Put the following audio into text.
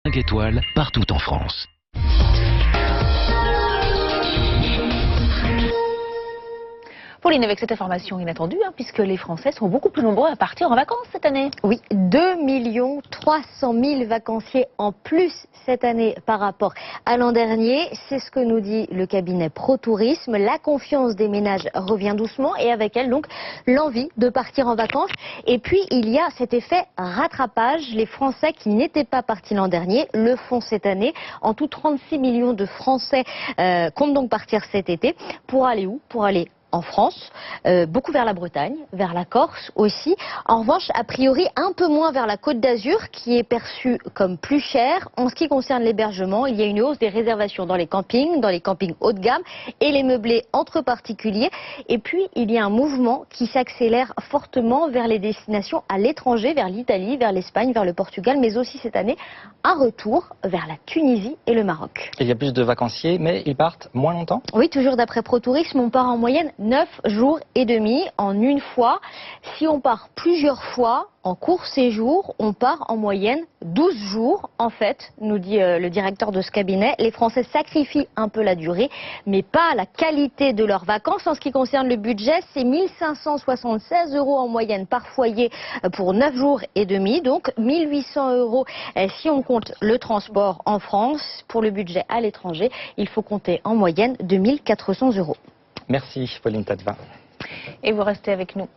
5 étoiles partout en France. Pauline, avec cette information inattendue, puisque les Français sont beaucoup plus nombreux à partir en vacances cette année. Oui, 2 300 000 vacanciers en plus cette année par rapport à l'an dernier. C'est ce que nous dit le cabinet ProTourisme. La confiance des ménages revient doucement et avec elle donc l'envie de partir en vacances. Et puis il y a cet effet rattrapage. Les Français qui n'étaient pas partis l'an dernier le font cette année. En tout, 36 millions de Français comptent donc partir cet été. Pour aller où? Pour aller en France, beaucoup vers la Bretagne, vers la Corse aussi. En revanche, a priori, un peu moins vers la Côte d'Azur, qui est perçue comme plus chère. En ce qui concerne l'hébergement, il y a une hausse des réservations dans les campings haut de gamme et les meublés entre particuliers. Et puis, il y a un mouvement qui s'accélère fortement vers les destinations à l'étranger, vers l'Italie, vers l'Espagne, vers le Portugal, mais aussi cette année, un retour vers la Tunisie et le Maroc. Il y a plus de vacanciers, mais ils partent moins longtemps? Oui, toujours d'après ProTourisme, on part en moyenne 9 jours et demi en une fois. Si on part plusieurs fois en court séjour, on part en moyenne 12 jours. En fait, nous dit le directeur de ce cabinet, les Français sacrifient un peu la durée, mais pas la qualité de leurs vacances. En ce qui concerne le budget, c'est 1 576 € en moyenne par foyer pour 9 jours et demi. Donc 1 800 € si on compte le transport en France. Pour le budget à l'étranger, il faut compter en moyenne 2 400 €. Merci Pauline Tadevin. Et vous restez avec nous.